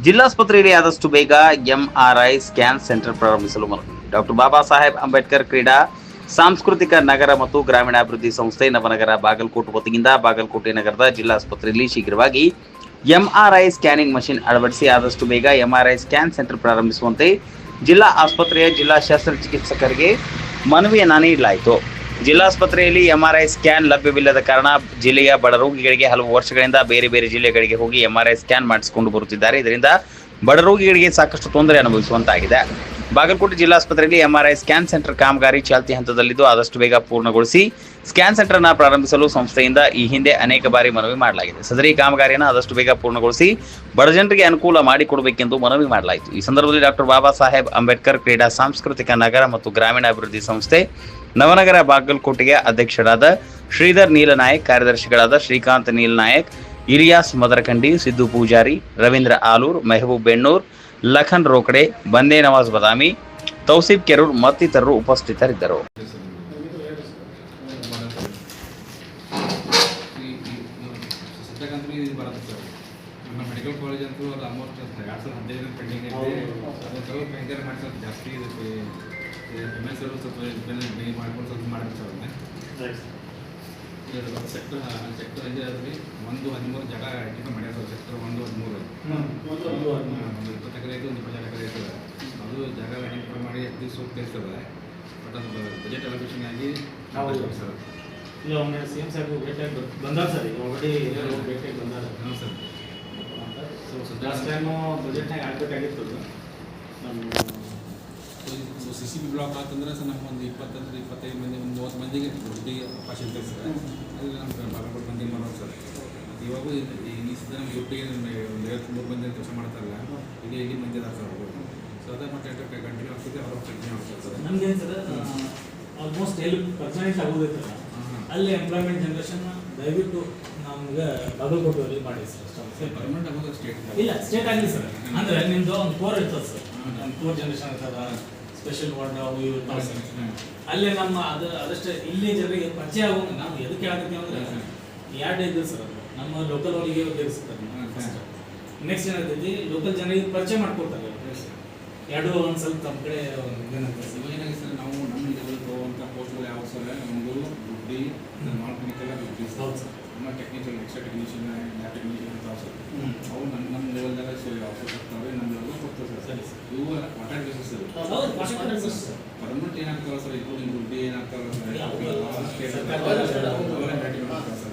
ಜಿಲ್ಲಾಸ್ಪತ್ರೆಯಲ್ಲಿ ಆದಷ್ಟು ಬೇಗ MRI scan centre ಪ್ರಾರಂಭಿಸಲು ಮನವಿ. ಡಾಕ್ಟರ್ ಬಾಬಾ ಸಾಹೇಬ್ ಅಂಬೇಡ್ಕರ್ ಕ್ರೀಡಾ ಸಾಂಸ್ಕೃತಿಕ ನಗರ ಮತ್ತು ಗ್ರಾಮೀಣಾಭಿವೃದ್ಧಿ ಸಂಸ್ಥೆ ನವನಗರ ಬಾಗಲಕೋಟೆ ವತಿಯಿಂದ ಬಾಗಲಕೋಟೆ ನಗರದ ಜಿಲ್ಲಾಸ್ಪತ್ರೆಯಲ್ಲಿ ಶೀಘ್ರವಾಗಿ ಎಂಆರ್ಐ ಸ್ಕ್ಯಾನಿಂಗ್ ಮಷಿನ್ ಅಳವಡಿಸಿ ಆದಷ್ಟು ಬೇಗ ಎಂಆರ್ಐ ಸ್ಕ್ಯಾನ್ ಸೆಂಟರ್ ಪ್ರಾರಂಭಿಸುವಂತೆ ಜಿಲ್ಲಾ ಆಸ್ಪತ್ರೆಯ ಜಿಲ್ಲಾ ಶಸ್ತ್ರಚಿಕಿತ್ಸಕರಿಗೆ ಮನವಿಯನ್ನು ನೀಡಲಾಯಿತು. ಜಿಲ್ಲಾಸ್ಪತ್ರೆಯಲ್ಲಿ ಎಂಆರ್ಐ ಸ್ಕ್ಯಾನ್ ಲಭ್ಯವಿಲ್ಲದ ಕಾರಣ ಜಿಲ್ಲೆಯ ಬಡ ರೋಗಿಗಳಿಗೆ ಹಲವು ವರ್ಷಗಳಿಂದ ಬೇರೆ ಬೇರೆ ಜಿಲ್ಲೆಗಳಿಗೆ ಹೋಗಿ ಎಂಆರ್ಐ ಸ್ಕ್ಯಾನ್ ಮಾಡಿಸಿಕೊಂಡು ಬರುತ್ತಿದ್ದಾರೆ. ಇದರಿಂದ ಬಡ ರೋಗಿಗಳಿಗೆ ಸಾಕಷ್ಟು ತೊಂದರೆ ಅನುಭವಿಸುವಂತಾಗಿದೆ. ಬಾಗಲಕೋಟೆ ಜಿಲ್ಲಾಸ್ಪತ್ರೆಯಲ್ಲಿ ಎಂಆರ್ಐ ಸ್ಕ್ಯಾನ್ ಸೆಂಟರ್ ಕಾಮಗಾರಿ ಚಾಲ್ತಿ ಹಂತದಲ್ಲಿದ್ದು ಆದಷ್ಟು ಬೇಗ ಪೂರ್ಣಗೊಳಿಸಿ ಸ್ಕ್ಯಾನ್ ಸೆಂಟರ್ ಅನ್ನು ಪ್ರಾರಂಭಿಸಲು ಸಂಸ್ಥೆಯಿಂದ ಈ ಹಿಂದೆ ಅನೇಕ ಬಾರಿ ಮನವಿ ಮಾಡಲಾಗಿದೆ. ಸದರಿ ಕಾಮಗಾರಿಯನ್ನು ಆದಷ್ಟು ಬೇಗ ಪೂರ್ಣಗೊಳಿಸಿ ಬಡ ಜನರಿಗೆ ಅನುಕೂಲ ಮಾಡಿಕೊಡಬೇಕೆಂದು ಮನವಿ ಮಾಡಲಾಯಿತು. ಈ ಸಂದರ್ಭದಲ್ಲಿ ಡಾಕ್ಟರ್ ಬಾಬಾ ಸಾಹೇಬ್ ಅಂಬೇಡ್ಕರ್ ಕ್ರೀಡಾ ಸಾಂಸ್ಕೃತಿಕ ನಗರ ಮತ್ತು ಗ್ರಾಮೀಣಾಭಿವೃದ್ಧಿ ಸಂಸ್ಥೆ ನವನಗರ ಬಾಗಲಕೋಟೆಯ ಅಧ್ಯಕ್ಷರಾದ ಶ್ರೀಧರ್ ನೀಲನಾಯಕ್, ಕಾರ್ಯದರ್ಶಿಗಳಾದ ಶ್ರೀಕಾಂತ್ ನೀಲನಾಯಕ್, ಇಲಿಯಾಸ್ ಮದರಕಂಡಿ, ಸಿದ್ದು ಪೂಜಾರಿ, ರವೀಂದ್ರ ಆಲೂರ್, ಮೆಹಬೂಬ್ ಬೆಣ್ಣೂರ್, ಲಖನ್ ರೋಕಡೆ, ಬಂದೇ ನವಾಜ್ ಬದಾಮಿ, ತೌಸೀಫ್ ಕೆರೂರ್ ಮತ್ತಿತರರು ಉಪಸ್ಥಿತರಿದ್ದರು. ಮೆಡಿಕಲ್ ಕಾಲೇಜ್ ಅಂತೂ ಅದು ಆಲ್ಮೋಸ್ಟ್ 2015 ಪೆಂಡಿಂಗ್ ಐತೆ. ಅದು ಸ್ವಲ್ಪ ಭಯಂಕರ ಮಾಡ್ಸೋದು ಜಾಸ್ತಿ ಇದಕ್ಕೆ MS ಸ್ವಲ್ಪ ಮಾಡ್ಕೊಂಡು ಸ್ವಲ್ಪ ಮಾಡಬೇಕು ಅದನ್ನ ಸೆಕ್ಟರ್ ಇಂಜಿನಿಯರ್ಲಿ 1-13 ಜಾಗ ಐಡೆಂಟಿಫೈ ಮಾಡ್ಯಾರ ಸರ್. ಸೆಕ್ಟರ್ 1-13 ಒಂದು 20 ಎಕರೆ ಐತೆ, ಒಂದು 20 ಎಕರೆ ಐತೆ. ಅದು ಜಾಗ ಐಡೆಂಟಿಫೈ ಮಾಡಿ ದಿವಸ ಹೋಗ್ತಿರ್ತದೆ. ಬಟ್ ಅದು ಬಜೆಟ್ ಅಲೋಕೇಶನ್ ಆಗಿ ಸರ್ ಇಲ್ಲ ಒಮ್ಮೆ CM ಸಾಹೇಬ್ ಭೇಟಿಯಾಗಿ ಬಂದಾರ ಸರ್. ಈಗ ಆಲ್ರೆಡಿ ಭೇಟಿಯಾಗಿ ಬಂದಾರ. ಹಾಂ ಸರ್. ಸೊ ಲಾಸ್ಟ್ ಟೈಮು ಬಜೆಟ್ನಾಗ ಆಗಬೇಕಾಗಿತ್ತು. ನಮ್ಮ CCB ಬ್ಲಾಕ್ ಆತಂದ್ರೆ ಸರ್ ನಮ್ಗೆ ಒಂದು 20-25 ಮಂದಿ, ಒಂದು 30 ಮಂದಿಗೆ ದೊಡ್ಡ ಅವಕಾಶ ಇರ್ತದೆ ಸರ್. ಅದು ನಮ್ಮ ಬಾಗಲಕೋಟೆ ಮಂದಿ ಮಾಡೋದು ಸರ್. ಮತ್ತು ಇವಾಗೂ ಈ ಸದ ನಮ್ಗೆ ಒಟ್ಟಿಗೆ ಒಂದು 53 ಮಂದಿ ಕೆಲಸ ಮಾಡ್ತಾರಲ್ಲ, ಈಗ 80 ಮಂದಿ ಇದ್ದಾರೆ ಸರ್ ಅವರು. ಸೊ ಅದೇ ಮತ್ತೆ ಕಂಟಿನ್ಯೂ ಆಗ್ತದೆ, ಅವರು ಕಂಟಿನ್ಯೂ ಆಗ್ತದೆ ಸರ್. ನಮ್ಗೆ ಏನು ಸರ್ ಆಲ್ಮೋಸ್ಟ್ ಎಲ್ಲಿ ಪರ್ಮನೆಂಟ್ ಆಗೋದೈತಲ್ಲ ಅಲ್ಲಿ ಎಂಪ್ಲಾಯ್ಮೆಂಟ್ ಜನ್ರೇಷನ್ ದಯವಿಟ್ಟು ನಮ್ಗೆ ಬಾಗಲಕೋಟೆಯಲ್ಲಿ ಮಾಡಿ ಸರ್. ಪರ್ಮನೆಂಟ್ ಆಗೋದು ಸ್ಟೇಟ್ ಇಲ್ಲ, ಸ್ಟೇಟ್ ಆಗಲಿ ಸರ್. ಅಂದರೆ ನಿಮ್ಮದು ಒಂದು ಕೋರ್ ಇರ್ತದೆ ಸರ್. ಒಂದು ಕೋರ್ ಜನ್ರೇಷನ್ ಇರ್ತದೆ, ಸ್ಪೆಷಲ್ ವಾರ್ಡ್ ಅವು ಇವು ಇರ್ತಾವೆ ಸರ್. ಅಲ್ಲೇ ನಮ್ಮ ಅದಷ್ಟೇ ಇಲ್ಲಿ ಜನರಿಗೆ ಪರಿಚಯ ಆಗೋ ನಾವು ಎದಕ್ಕೆ ಆಗ್ತೀವಿ ಅಂದರೆ 2 ಇದ್ದು ಸರ್. ಅದು ನಮ್ಮ ಲೋಕಲ್ ಅವರಿಗೆ ಉಪಯೋಗಿಸ್ತಾರೆ. ನೆಕ್ಸ್ಟ್ ಏನಾಗ್ತೈತಿ, ಲೋಕಲ್ ಜನರಿಗೆ ಪರಿಚಯ ಮಾಡ್ಕೊಡ್ತಾರೆ. 2 ಒಂದು ಸ್ವಲ್ಪ ನಮ್ಮ ಕಡೆ ಏನಂತ ಏನಾಗಿದೆ ಸರ್, ನಾವು ನಮ್ಮ ಲೆವೆಲ್ ಹೋಗುವಂಥ ಪೋಸ್ಟ್ಗಳು ಯಾವ ಸರ್ ನಮ್ಮದು ದುಡ್ಡಿ ನಾನ್ ಕ್ಲಿನಿಕಲ್ ದುಡ್ಡಿ ಹೌದು ಸರ್. ನಮ್ಮ technical extra technician lab technician ಇರ್ತಾವೆ ಸರ್. ಅವು ನಮ್ಮ ಲೆವೆಲ್ದಾಗ ಆಫೀಸ್ ಇರ್ತಾವೆ, ನಮ್ಮ ಲೆವೆಲ್ದಾಗ ಕೊಡ್ತೇವೆ ಸರ್. ಸರಿ ಸರ್. ಇವು ಕಾಂಟ್ರಾಕ್ಟ್ ಬೇಸಿಸ್ ಸರ್. ಪರ್ಮನೆಂಟ್ ಏನಾಗ್ತಾವೆ ಸರ್, ಇನ್ಕ್ಲೂಡಿಂಗ್ ದುಡ್ಡಿ ಏನಾಗ್ತಾವೆ ಸರ್, ಸರ್ಕಾರ ಅವೆಲ್ಲ ಭೇಟಿ ಮಾಡ್ತಾರೆ ಸರ್.